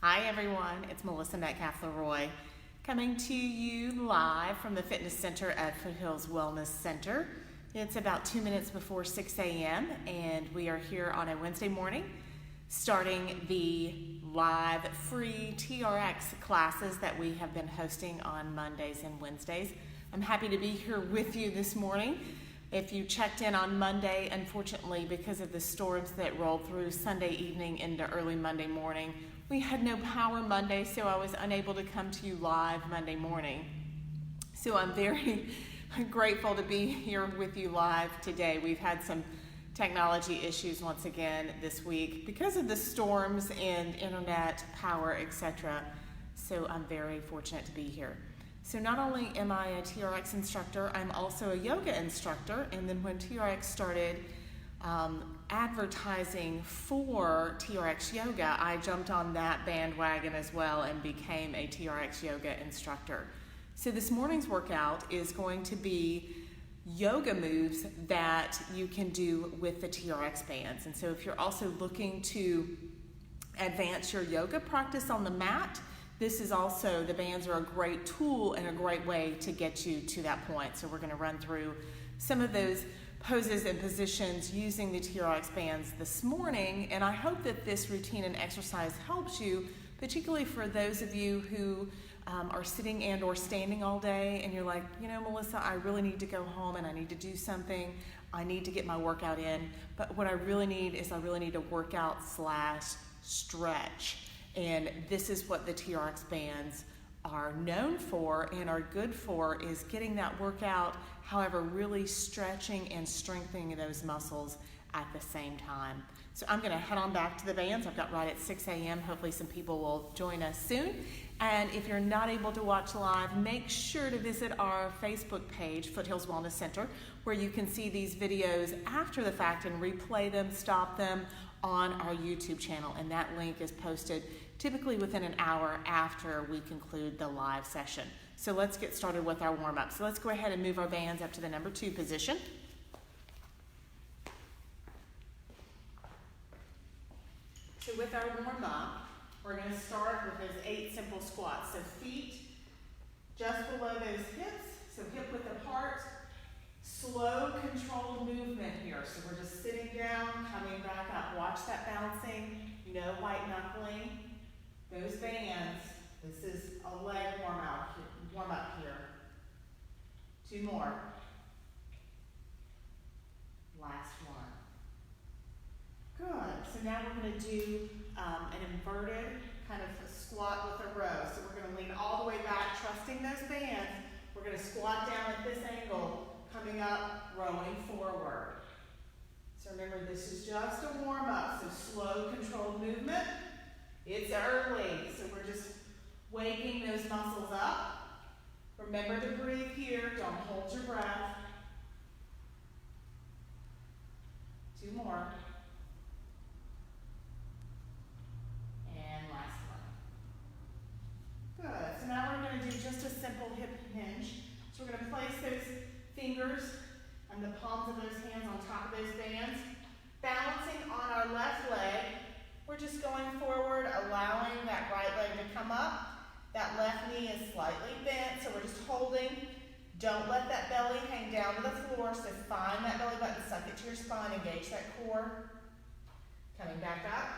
Hi everyone, it's Melissa Metcalf Leroy coming to you live from the Fitness Center at Foothills Wellness Center. It's about 2 minutes before 6 a.m. and we are here on a Wednesday morning starting the live free TRX classes that we have been hosting on Mondays and Wednesdays. I'm happy to be here with you this morning. If you checked in on Monday, unfortunately, because of the storms that rolled through Sunday evening into early Monday morning, we had no power Monday, so I was unable to come to you live Monday morning. So I'm very grateful to be here with you live today. We've had some technology issues once again this week because of the storms and internet, power, etc. So I'm very fortunate to be here. So not only am I a TRX instructor, I'm also a yoga instructor. And then when TRX started advertising for TRX Yoga, I jumped on that bandwagon as well and became a TRX Yoga instructor. So this morning's workout is going to be yoga moves that you can do with the TRX bands. And so if you're also looking to advance your yoga practice on the mat, this is also, the bands are a great tool and a great way to get you to that point. So we're going to run through some of those poses and positions using the TRX bands this morning, and I hope that this routine and exercise helps you, particularly for those of you who are sitting and or standing all day and you're like, you know, Melissa, I really need to go home and I need to do something. I need to get my workout in, but what I really need is a workout / stretch. And this is what the TRX bands are known for and are good for, is getting that workout, however, really stretching and strengthening those muscles at the same time. So I'm going to head on back to the bands. I've got right at 6 a.m. Hopefully some people will join us soon. And if you're not able to watch live, make sure to visit our Facebook page, Foothills Wellness Center, where you can see these videos after the fact and replay them, stop them on our YouTube channel. And that link is posted typically within an hour after we conclude the live session. So let's get started with our warm-up. So let's go ahead and move our bands up to the number 2 position. So with our warm-up, we're going to start with those 8 simple squats. So feet just below those hips, so hip width apart. Slow, controlled movement here. So we're just sitting down, coming back up. Watch that bouncing, no white knuckling. Those bands, this is a leg warm up here. 2 more. Last one. Good. So now we're going to do an inverted kind of a squat with a row. So we're going to lean all the way back, trusting those bands. We're going to squat down at this angle, coming up, rowing forward. So remember, this is just a warm-up, so slow, controlled movement. It's early, so we're just waking those muscles up. Remember to breathe here. Don't hold your breath. 2 more. And last one. Good. So now we're going to do just a simple hip hinge. So we're going to place those fingers and the palms of those hands on top of those bands. Balancing on our left leg. We're just going forward, allowing that right leg to come up. That left knee is slightly bent, so we're just holding. Don't let that belly hang down to the floor, so find that belly button, suck it to your spine, engage that core. Coming back up.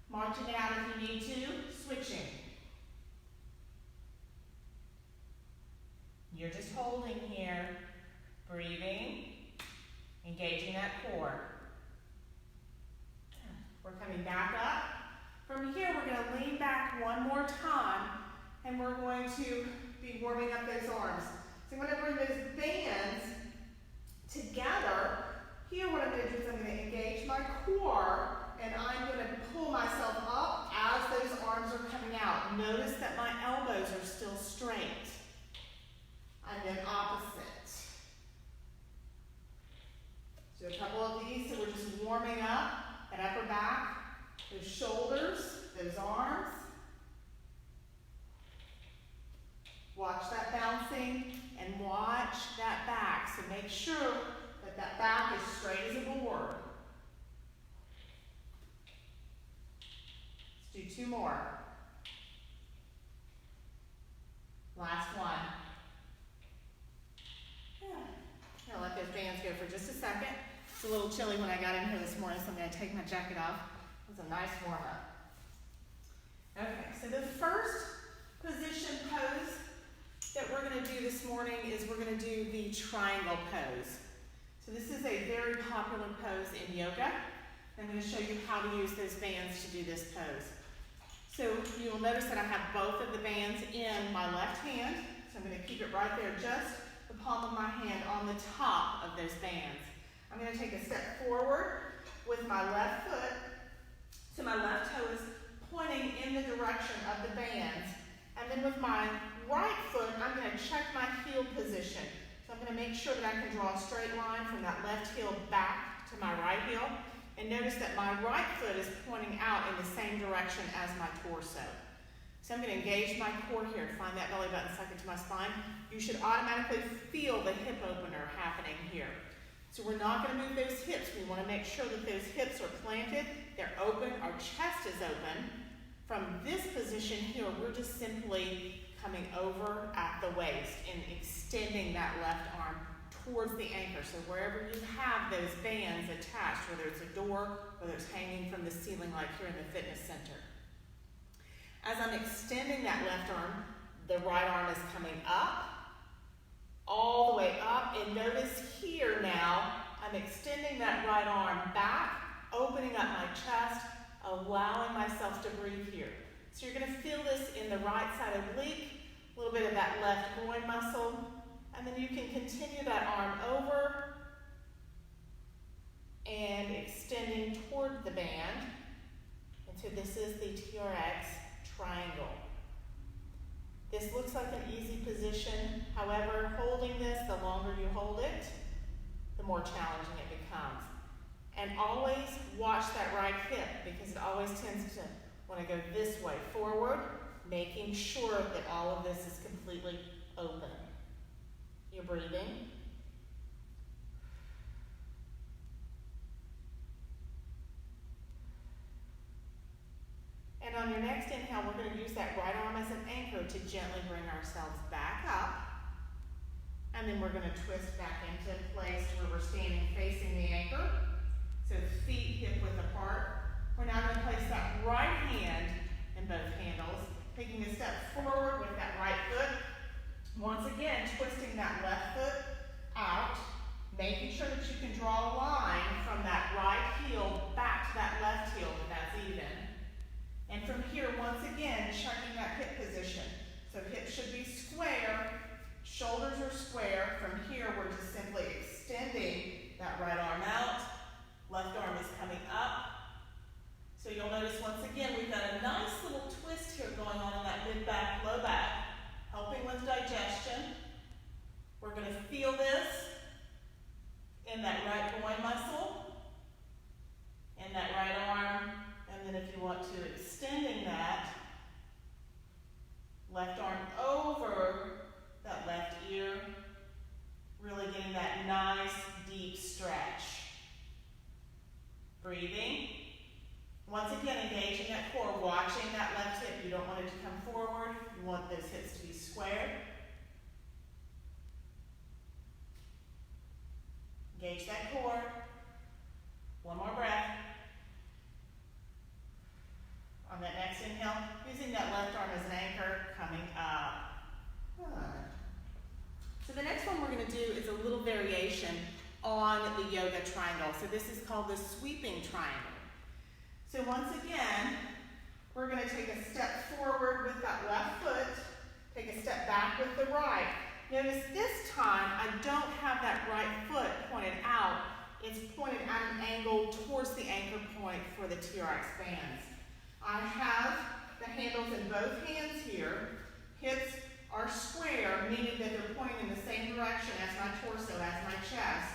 Marching it out if you need to, switching. You're just holding here, breathing, engaging that core. We're coming back up. From here, we're going to lean back one more time, and we're going to be warming up those arms. So I'm going to bring those bands together. Here, what I'm going to do is I'm going to engage my core, and I'm going to pull myself up as those arms are coming out. Notice that my elbows are still straight. And then opposite. So a couple of these, so we're just warming up. That upper back, those shoulders, those arms. Watch that bouncing and watch that back. So make sure that that back is straight as a board. Let's do 2 more. Last one. I'll let those bands go for just a second. It's a little chilly when I got in here this morning, so I'm going to take my jacket off. It was a nice warm up. Okay, so the first position pose that we're going to do this morning is we're going to do the triangle pose. So this is a very popular pose in yoga. I'm going to show you how to use those bands to do this pose. So you will notice that I have both of the bands in my left hand. So I'm going to keep it right there, just the palm of my hand on the top of those bands. I'm going to take a step forward with my left foot. So my left toe is pointing in the direction of the bands. And then with my right foot, I'm going to check my heel position. So I'm going to make sure that I can draw a straight line from that left heel back to my right heel. And notice that my right foot is pointing out in the same direction as my torso. So I'm going to engage my core here. Find that belly button stuck into my spine. You should automatically feel the hip opener happening here. So we're not going to move those hips. We want to make sure that those hips are planted. They're open. Our chest is open. From this position here, we're just simply coming over at the waist and extending that left arm towards the anchor. So wherever you have those bands attached, whether it's a door, whether it's hanging from the ceiling like here in the fitness center. As I'm extending that left arm, the right arm is coming up, all the way up. And notice here now, I'm extending that right arm back, opening up my chest, allowing myself to breathe here. So you're going to feel this in the right side oblique, a little bit of that left groin muscle, and then you can continue that arm over and extending toward the band. And so this is the TRX triangle. This looks like an easy position. However, holding this, the longer you hold it, the more challenging it becomes. And always watch that right hip because it always tends to want to go this way forward, making sure that all of this is completely open. You're breathing. And on your next inhale, we're going to use that right arm as an anchor to gently bring ourselves back up. And then we're going to twist back into place where we're standing facing the anchor. So feet hip width apart. We're now going to place that right hand in both handles, taking a step forward with that right foot. Once again, twisting that left foot out, making sure that you can draw a line from that right heel back to that left heel, if that's even. And from here, once again, checking that hip position. So hips should be square, shoulders are square. From here, we're just simply extending that right arm out. Left arm is coming up. So you'll notice once again, we've got a nice little twist here going on in that mid-back, low back, helping with digestion. We're going to feel this in that right groin muscle, in that right arm, and then if you want to, extending that left arm over that left ear, really getting that nice deep stretch. Breathing. Once again, engaging that core, watching that left hip. You don't want it to come forward. You want those hips to be square. Engage that core. One more breath. On that next inhale, using that left arm as an anchor, coming up. Good. So the next one we're going to do is a little variation on the yoga triangle. So this is called the sweeping triangle. So once again, we're going to take a step forward with that left foot, take a step back with the right. Notice this time, I don't have that right foot pointed out. It's pointed at an angle towards the anchor point for the TRX bands. I have the handles in both hands here. Hips are square, meaning that they're pointing in the same direction as my torso, as my chest.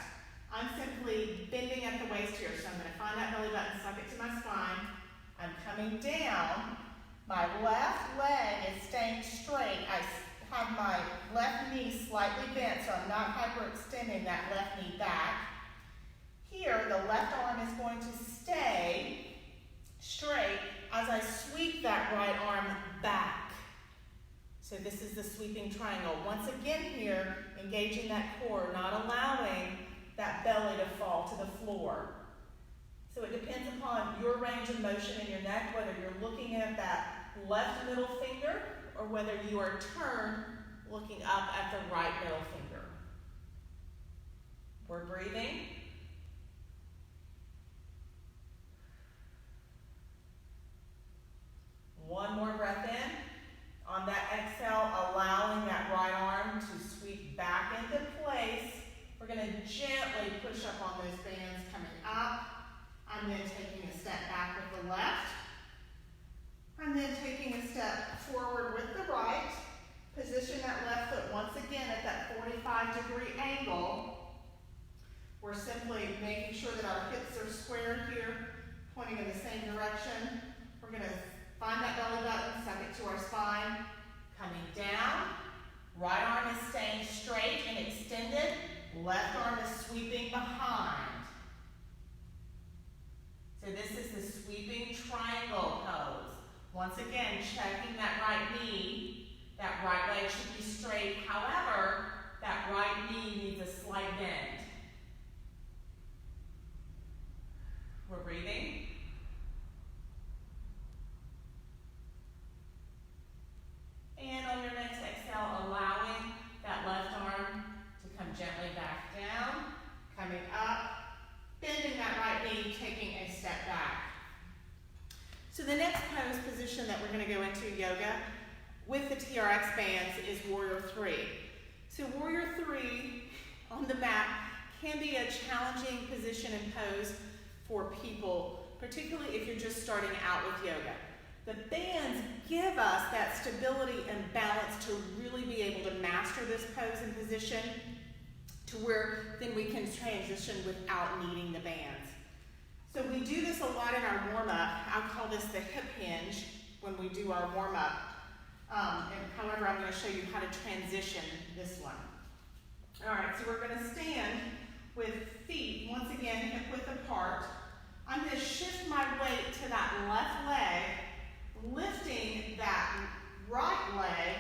I'm simply bending at the waist here, so I'm going to find that belly button, suck it to my spine. I'm coming down. My left leg is staying straight. I have my left knee slightly bent, so I'm not hyperextending that left knee back. Here, the left arm is going to stay straight as I sweep that right arm back. So So this is the sweeping triangle. Once again here, engaging that core, not allowing that belly to fall to the floor. So it depends upon your range of motion in your neck, whether you're looking at that left middle finger or whether you are turned looking up at the right middle finger. We're breathing. One more breath in. On that exhale, allowing that right arm to sweep back into place. We're going to gently push up on those bands coming up. I'm then taking a step back with the left. I'm then taking a step forward with the right. Position that left foot once again at that 45-degree angle. We're simply making sure that our hips are squared here, pointing in the same direction. We're going to find that belly button, suck it to our spine. Coming down. Right arm is staying straight and extended. Left arm is sweeping behind. So this is the sweeping triangle pose. Once again, checking that right knee. That right leg should be straight. However, that right knee needs a slight bend. We're breathing. And on your next exhale, allowing that left arm to come gently back down, coming up, bending that right knee, taking a step back. So the next pose position that we're going to go into yoga with the TRX bands is Warrior 3. So Warrior 3 on the mat can be a challenging position and pose for people, particularly if you're just starting out with yoga. The bands give us that stability and balance to really be able to master this pose and position to where then we can transition without needing the bands. So we do this a lot in our warm-up. I'll call this the hip hinge when we do our warm-up. However, I'm going to show you how to transition this one. All right, so we're going to stand with feet, once again, hip width apart. I'm going to shift my weight to that left leg, lifting that right leg.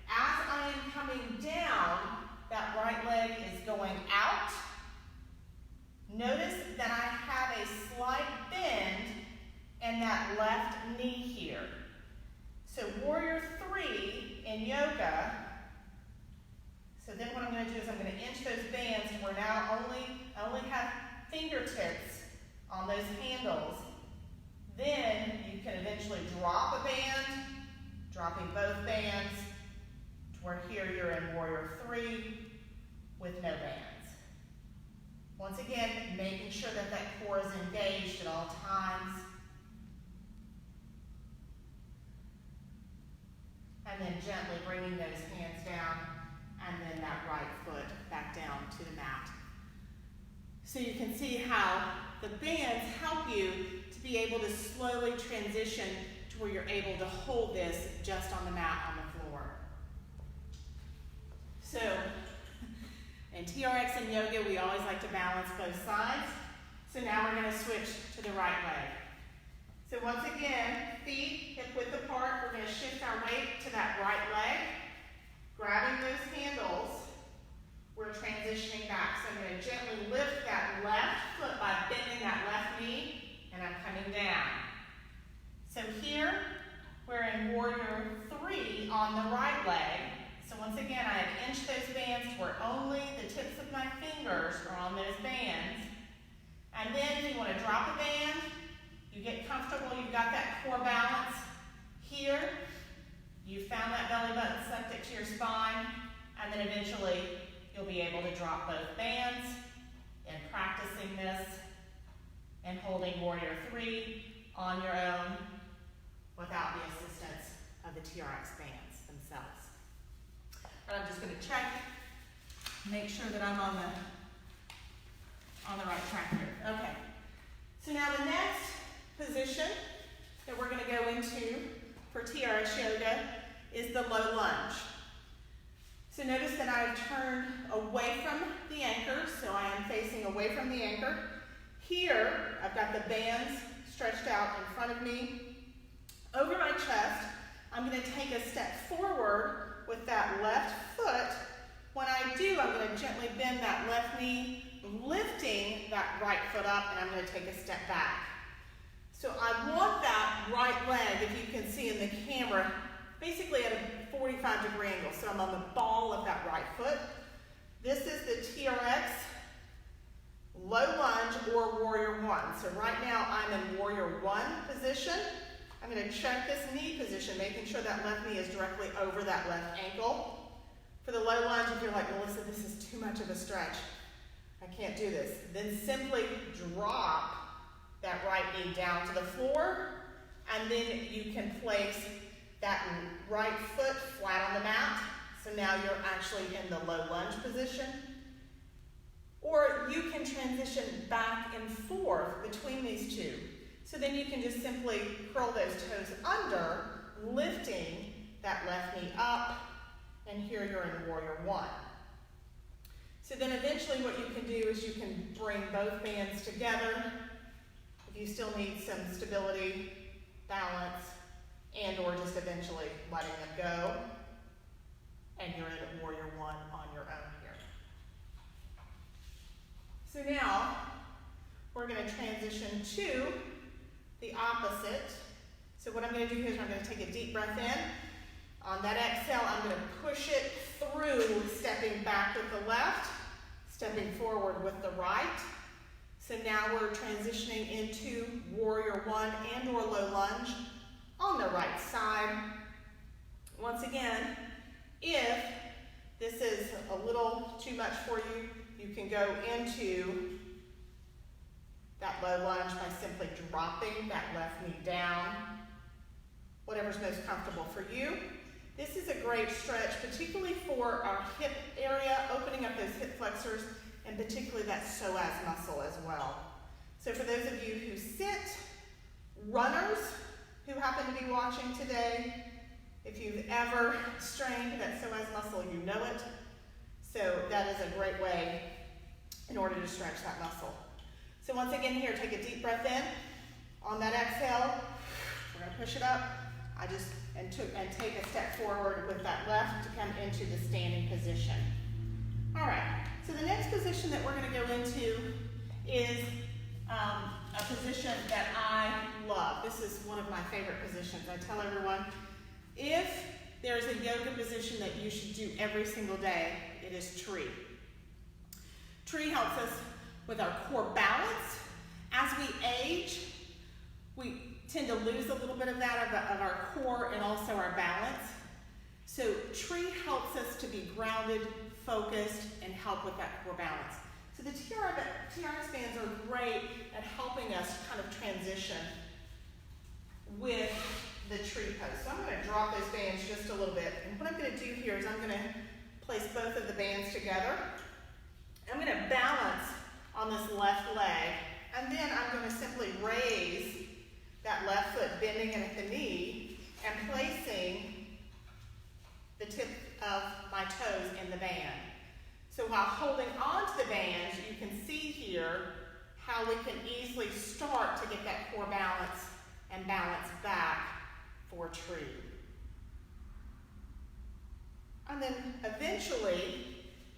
As I am coming down, that right leg is going out. Notice that I have a slight bend in that left knee here. So Warrior 3 in yoga. So then what I'm going to do is I'm going to inch those bands. We're now I only have fingertips on those handles. Then you can eventually drop a band, dropping both bands, to where here you're in Warrior 3 with no bands. Once again, making sure that that core is engaged at all times. And then gently bringing those hands down, and then that right foot back down to the mat. So you can see how the bands help you to be able to slowly transition to where you're able to hold this just on the mat on the floor. So in TRX and yoga, we always like to balance both sides. So now we're going to switch to the right leg. So once again, feet hip width apart. We're going to shift our weight to that right leg. Grabbing those handles, we're transitioning back. So I'm going to gently lift that left foot by bending that left knee, and I'm coming down. So here, we're in Warrior 3 on the right leg. So once again, I have inched those bands to where only the tips of my fingers are on those bands. And then if you want to drop a band, you get comfortable, you've got that core balance. Here, you found that belly button, sucked it to your spine, and then eventually you'll be able to drop both bands in practicing this and holding Warrior 3 on your own without the assistance of the TRX bands themselves. And I'm just going to check, make sure that I'm on the right track here. Okay. So now the next position that we're going to go into for TRX yoga is the low lunge. So notice that I've turned away from the anchor, so I am facing away from the anchor. Here, I've got the bands stretched out in front of me. Over my chest, I'm going to take a step forward to gently bend that left knee, lifting that right foot up, and I'm going to take a step back. So I want that right leg, if you can see in the camera, basically at a 45-degree angle. So I'm on the ball of that right foot. This is the TRX low lunge or warrior one. So right now I'm in warrior one position. I'm going to check this knee position, making sure that left knee is directly over that left ankle. For the low lunge, if you're like, Melissa, this is too much of a stretch, I can't do this, then simply drop that right knee down to the floor, and then you can place that right foot flat on the mat. So now you're actually in the low lunge position. Or you can transition back and forth between these two. So then you can just simply curl those toes under, lifting that left knee up, and here you're in warrior one. So then eventually what you can do is you can bring both bands together. If you still need some stability, balance, and or just eventually letting them go, and you're in warrior one on your own here. So now we're going to transition to the opposite. So what I'm going to do here is I'm going to take a deep breath in. On that exhale, I'm going to push it through, stepping back with the left, stepping forward with the right. So now we're transitioning into warrior one and or low lunge on the right side. Once again, if this is a little too much for you, you can go into that low lunge by simply dropping that left knee down, whatever's most comfortable for you. This is a great stretch, particularly for our hip area, opening up those hip flexors, and particularly that psoas muscle as well. So for those of you who sit, runners who happen to be watching today, if you've ever strained that psoas muscle, you know it. So that is a great way in order to stretch that muscle. So once again here, take a deep breath in. On that exhale, we're going to push it up. And take a step forward with that left to come into the standing position. All right, so the next position that we're going to go into is a position that I love. This is one of my favorite positions. I tell everyone, if there's a yoga position that you should do every single day, it is tree. Tree helps us with our core balance. As we age, we tend to lose a little bit of that of our core and also our balance. So tree helps us to be grounded, focused, and help with that core balance. So the TRX bands are great at helping us kind of transition with the tree pose. So I'm going to drop those bands just a little bit. And what I'm going to do here is I'm going to place both of the bands together. I'm going to balance on this left leg, and then I'm going to simply raise that left foot, bending it at the knee, and placing the tip of my toes in the band. So while holding on to the bands, you can see here how we can easily start to get that core balance and balance back for tree. And then eventually,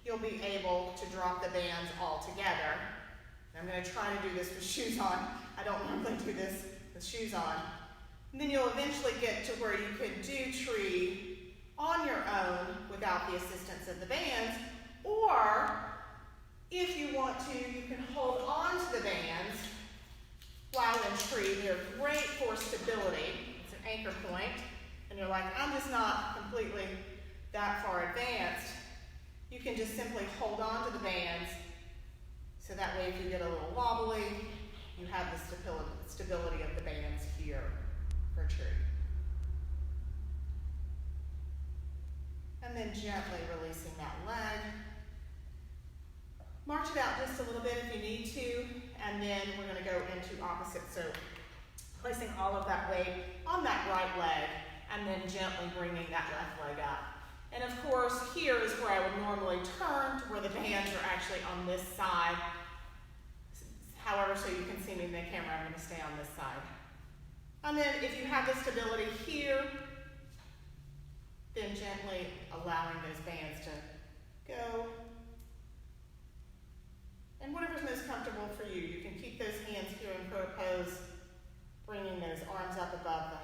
you'll be able to drop the bands all together. I'm going to try to do this with shoes on. I don't normally do this with shoes on. And then you'll eventually get to where you could do tree on your own without the assistance of the bands, or if you want to, you can hold on to the bands while in tree. They're great for stability. It's an anchor point, and you're like, I'm just not completely that far advanced. You can just simply hold on to the bands, so that way if you get a little wobbly, you have the stability of the bands here for tree. And then gently releasing that leg. March it out just a little bit if you need to, and then we're going to go into opposite. So placing all of that weight on that right leg, and then gently bringing that left leg up. And of course, here is where I would normally turn to where the bands are actually on this side. However, so you can see me in the camera, I'm going to stay on this side. And then if you have the stability here, then gently allowing those bands to go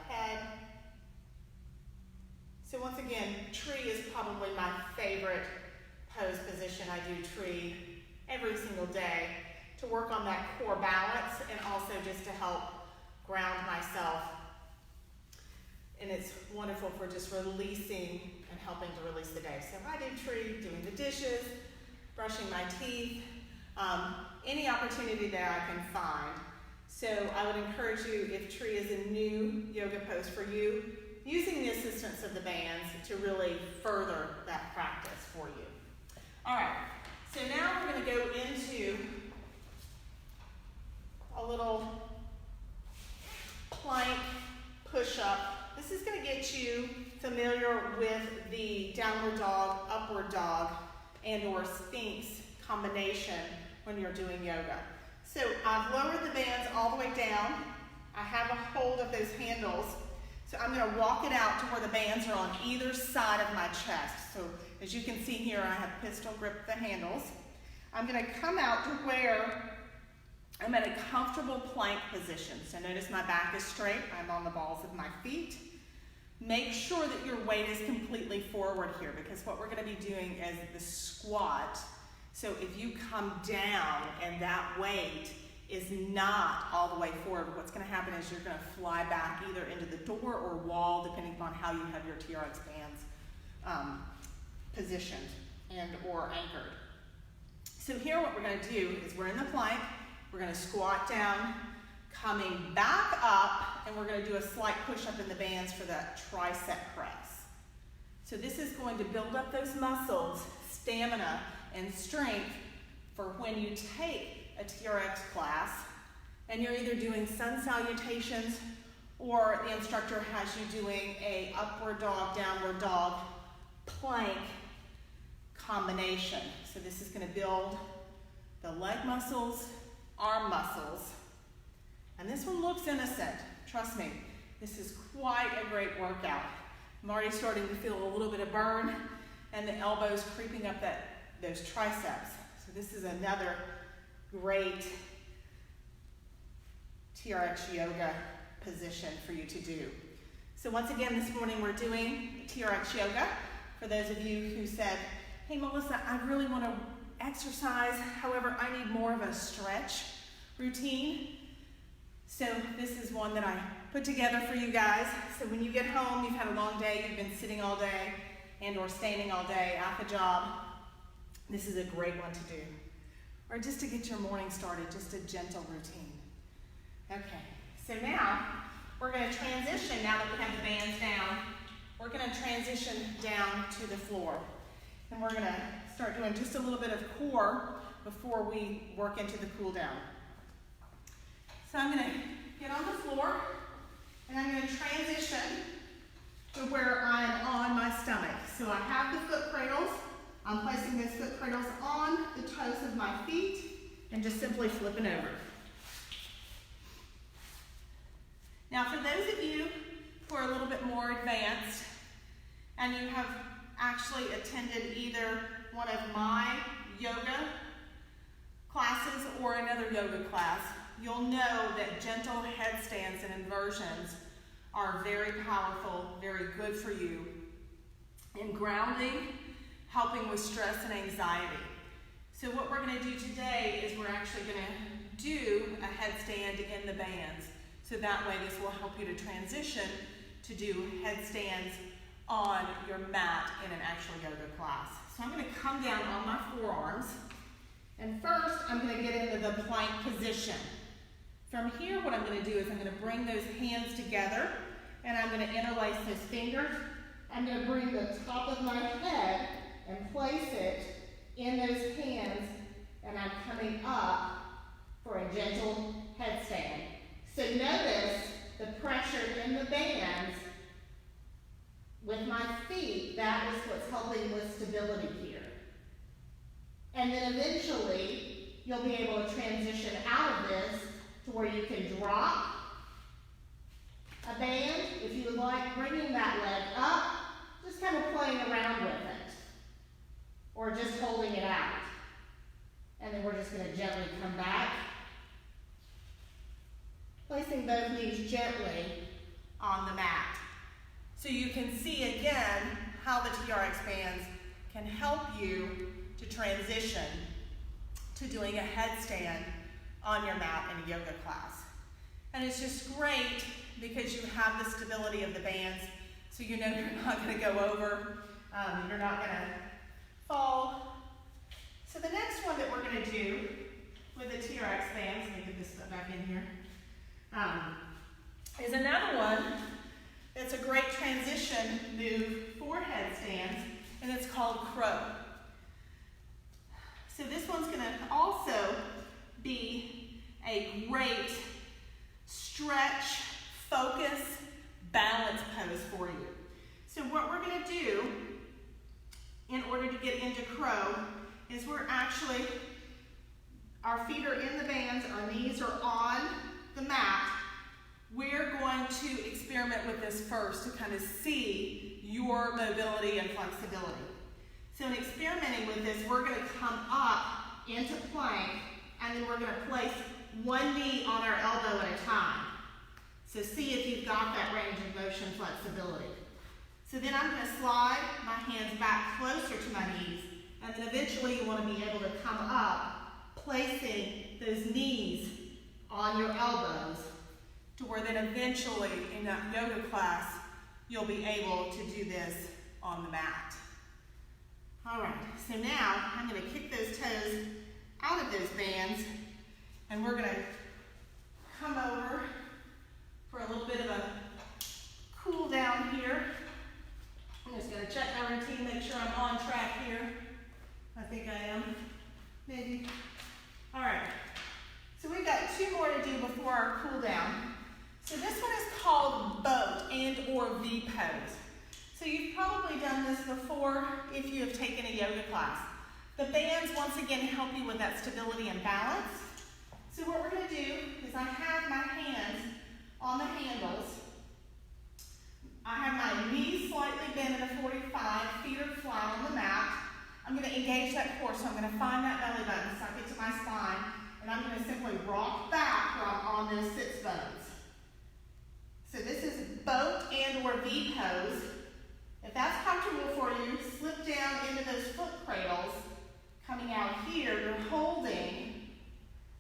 head. So once again, tree is probably my favorite pose position. I do tree every single day to work on that core balance and also just to help ground myself. And it's wonderful for just releasing and helping to release the day. So I do tree, doing the dishes, brushing my teeth, any opportunity that I can find. So I would encourage you, if tree is a new yoga pose for you, using the assistance of the bands to really further that practice for you. All right, so now we're going to go into a little plank push-up. This is going to get you familiar with the downward dog, upward dog, and or Sphinx combination when you're doing yoga. So I've lowered the bands all the way down. I have a hold of those handles. So I'm going to walk it out to where the bands are on either side of my chest. So as you can see here, I have pistol grip the handles. I'm going to come out to where I'm at a comfortable plank position. So notice my back is straight. I'm on the balls of my feet. Make sure that your weight is completely forward here, because what we're going to be doing is the squat. So if you come down and that weight is not all the way forward, what's going to happen is you're going to fly back either into the door or wall, depending upon how you have your TRX bands positioned and or anchored. So here what we're going to do is we're in the plank, we're going to squat down, coming back up, and we're going to do a slight push-up in the bands for that tricep press. So this is going to build up those muscles, stamina, and strength for when you take a TRX class and you're either doing sun salutations or the instructor has you doing a upward dog, downward dog, plank combination. So this is going to build the leg muscles, arm muscles, and this one looks innocent. Trust me, this is quite a great workout. I'm already starting to feel a little bit of burn and the elbows creeping up those triceps. So this is another great TRX yoga position for you to do. So once again, this morning we're doing TRX yoga. For those of you who said, hey Melissa, I really want to exercise, however, I need more of a stretch routine. So this is one that I put together for you guys. So when you get home, you've had a long day, you've been sitting all day and or standing all day at the job, this is a great one to do. Or just to get your morning started, just a gentle routine. Okay, so now we're going to transition, now that we have the bands down, we're going to transition down to the floor. And we're going to start doing just a little bit of core before we work into the cool down. So I'm going to get on the floor and I'm going to transition to where I'm on my stomach. So I have the foot cradles. I'm placing those foot cradles on the toes of my feet and just simply flipping over. Now for those of you who are a little bit more advanced and you have actually attended either one of my yoga classes or another yoga class, you'll know that gentle headstands and inversions are very powerful, very good for you in grounding, helping with stress and anxiety. So what we're going to do today is we're actually going to do a headstand in the bands. So that way this will help you to transition to do headstands on your mat in an actual yoga class. So I'm going to come down on my forearms, and first I'm going to get into the plank position. From here what I'm going to do is I'm going to bring those hands together and I'm going to interlace those fingers. I'm going to bring the top of my head and place it in those hands, and I'm coming up for a gentle headstand. So notice the pressure in the bands with my feet. That is what's helping with stability here. And then eventually you'll be able to transition out of this to where you can drop a band, if you would like, bringing that leg up, just kind of playing around with it, or just holding it out. And then we're just going to gently come back, placing both knees gently on the mat. So you can see again how the TRX bands can help you to transition to doing a headstand on your mat in a yoga class. And it's just great because you have the stability of the bands, so you know you're not going to go over, you're not going to fall. So the next one that we're going to do with the TRX bands, let me get this back in here, is another one that's a great transition move for headstands, and it's called crow. So this one's going to also be a great stretch, focus, balance pose for you. So what we're going to do in order to get into crow is our feet are in the bands, our knees are on the mat. We're going to experiment with this first to kind of see your mobility and flexibility. So in experimenting with this, we're going to come up into plank, and then we're going to place one knee on our elbow at a time. So see if you've got that range of motion flexibility. So then I'm going to slide my hands back closer to my knees, and then eventually you want to be able to come up, placing those knees on your elbows, to where then eventually in that yoga class, you'll be able to do this on the mat. All right, so now I'm going to kick those toes out of those bands, and we're going to come over for a little bit of a cool down here. I'm just going to check my routine, make sure I'm on track here. I think I am, maybe. All right, so we've got two more to do before our cool down. So this one is called boat and or V pose. So you've probably done this before if you have taken a yoga class. The bands once again help you with that stability and balance. So what we're going to do is I have my hands on the handles. I have my knees slightly bent at a 45, feet are flat on the mat. I'm going to engage that core, so I'm going to find that belly button, suck it to my spine, and I'm going to simply rock back while I'm on those sits bones. So this is boat and or V pose. If that's comfortable for you, slip down into those foot cradles. Coming out here, you're holding.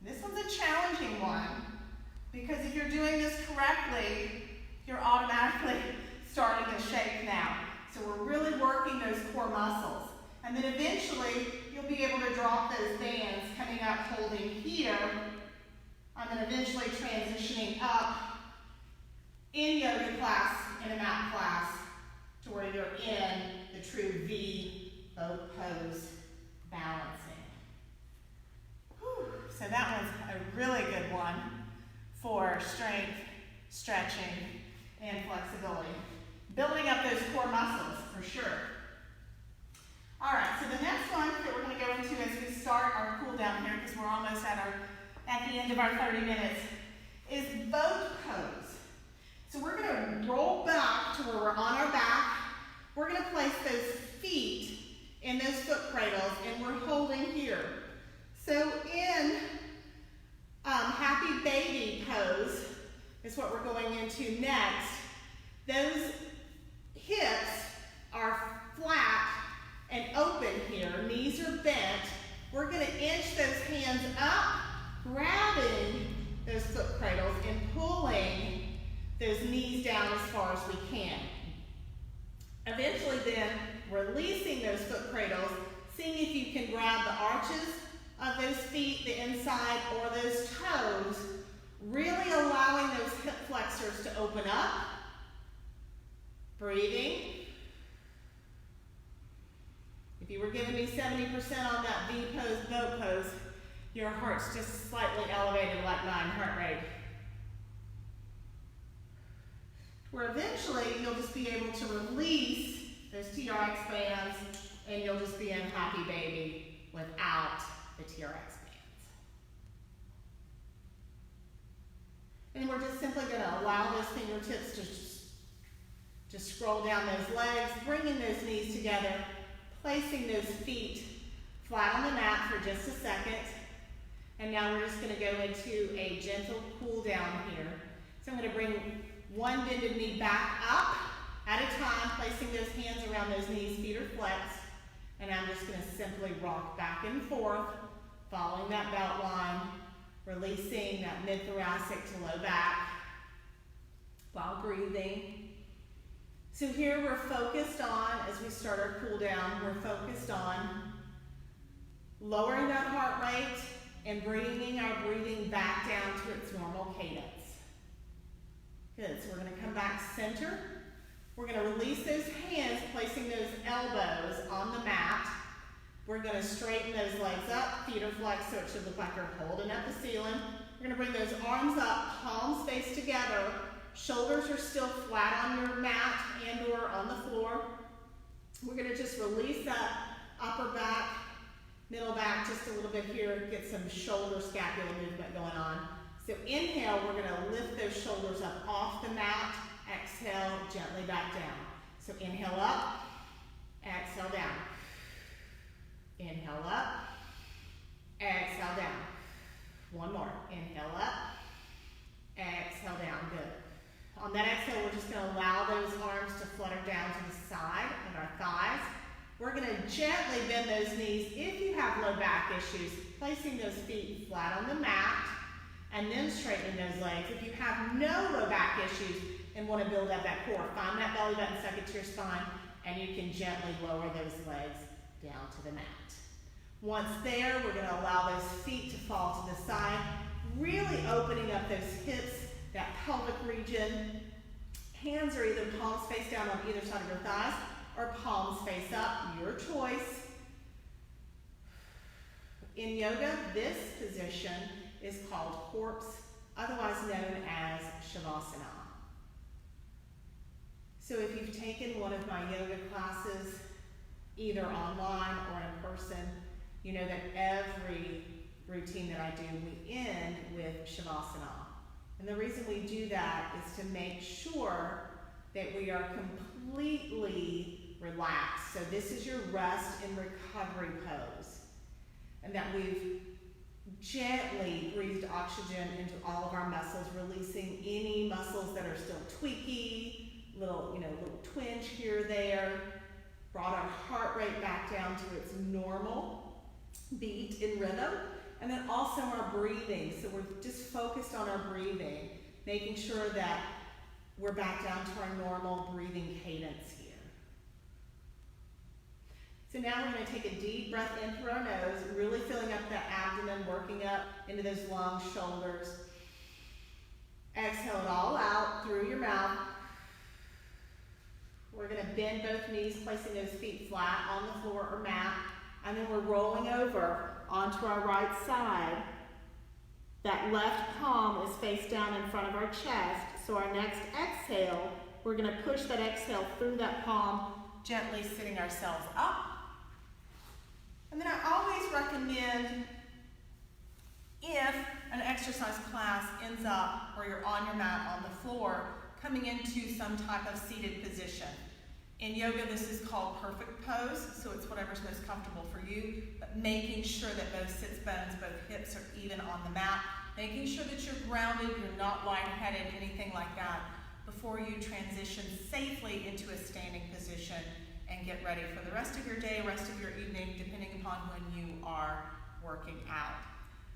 This one's a challenging one because if you're doing this correctly, you're automatically starting to shake now. So we're really working those core muscles. And then eventually, you'll be able to drop those bands coming up, holding here. And then eventually transitioning up in yoga class, in a mat class, to where you're in the true V boat pose balancing. Whew. So that one's a really good one for strength, stretching, and flexibility. Building up those core muscles, for sure. All right, so the next one that we're going to go into as we start our cool down here, because we're almost at the end of our 30 minutes, is boat pose. So we're going to roll back to where we're on our back. We're going to place those feet in those foot cradles, and we're holding here. So in happy baby pose is what we're going into next. Those hips are flat and open here. Knees are bent. We're going to inch those hands up, grabbing those foot cradles and pulling those knees down as far as we can. Eventually then, releasing those foot cradles, seeing if you can grab the arches of those feet, the inside, or those toes, really allowing those hip flexors to open up. Breathing. If you were giving me 70% on that V pose, boat pose, your heart's just slightly elevated like mine, heart rate. Where eventually you'll just be able to release those TRX bands and you'll just be in happy baby without the TRX bands. And we're just simply going to allow those fingertips to just scroll down those legs, bringing those knees together, placing those feet flat on the mat for just a second. And now we're just going to go into a gentle cool down here. So I'm going to bring One bended knee back up at a time, placing those hands around those knees, feet are flexed. And I'm just going to simply rock back and forth, following that belt line, releasing that mid-thoracic to low back while breathing. So here we're focused on, as we start our cool down, we're focused on lowering that heart rate and bringing our breathing back down to its normal cadence. Good, so we're going to come back center. We're going to release those hands, placing those elbows on the mat. We're going to straighten those legs up, feet are flexed so it should look like you're holding up the ceiling. We're going to bring those arms up, palms face together. Shoulders are still flat on your mat and or on the floor. We're going to just release that upper back, middle back just a little bit here, get some shoulder scapular movement going on. So inhale, we're going to lift those shoulders up off the mat. Exhale, gently back down. So inhale up, exhale down. Inhale up, exhale down. One more. Inhale up, exhale down. Good. On that exhale, we're just going to allow those arms to flutter down to the side and our thighs. We're going to gently bend those knees if you have low back issues, placing those feet flat on the mat and then straightening those legs. If you have no low back issues and want to build up that core, find that belly button, suck it to your spine, and you can gently lower those legs down to the mat. Once there, we're going to allow those feet to fall to the side, really opening up those hips, that pelvic region. Hands are either palms face down on either side of your thighs or palms face up, your choice. In yoga, this position is called corpse, otherwise known as Shavasana. So if you've taken one of my yoga classes, either online or in person, you know that every routine that I do, we end with Shavasana. And the reason we do that is to make sure that we are completely relaxed. So this is your rest and recovery pose. And that we've gently breathed oxygen into all of our muscles, releasing any muscles that are still tweaky, little twinge here or there, brought our heart rate back down to its normal beat in rhythm, and then also our breathing. So we're just focused on our breathing, making sure that we're back down to our normal breathing cadence here. So now we're going to take a deep breath in through our nose, really filling up that abdomen, working up into those long shoulders. Exhale it all out through your mouth. We're going to bend both knees, placing those feet flat on the floor or mat. And then we're rolling over onto our right side. That left palm is face down in front of our chest. So our next exhale, we're going to push that exhale through that palm, gently sitting ourselves up. And then I always recommend, if an exercise class ends up where you're on your mat on the floor, coming into some type of seated position. In yoga, this is called perfect pose, so it's whatever's most comfortable for you, but making sure that both sits bones, both hips are even on the mat, making sure that you're grounded, you're not lightheaded, anything like that, before you transition safely into a standing position and get ready for the rest of your day, rest of your evening, depending upon when you are working out.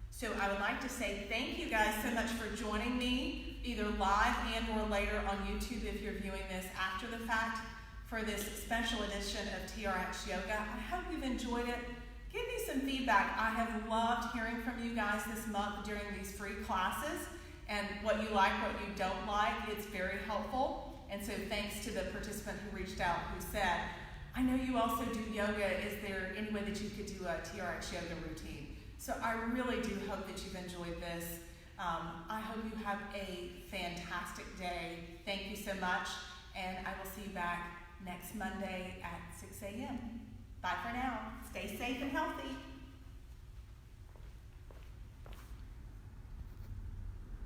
So I would like to say thank you guys so much for joining me, either live and or later on YouTube if you're viewing this after the fact, for this special edition of TRX Yoga. I hope you've enjoyed it. Give me some feedback. I have loved hearing from you guys this month during these free classes, and what you like, what you don't like. It's very helpful. And so thanks to the participant who reached out who said, I know you also do yoga. Is there any way that you could do a TRX yoga routine? So I really do hope that you've enjoyed this. I hope you have a fantastic day. Thank you so much, and I will see you back next Monday at 6 a.m. Bye for now. Stay safe and healthy.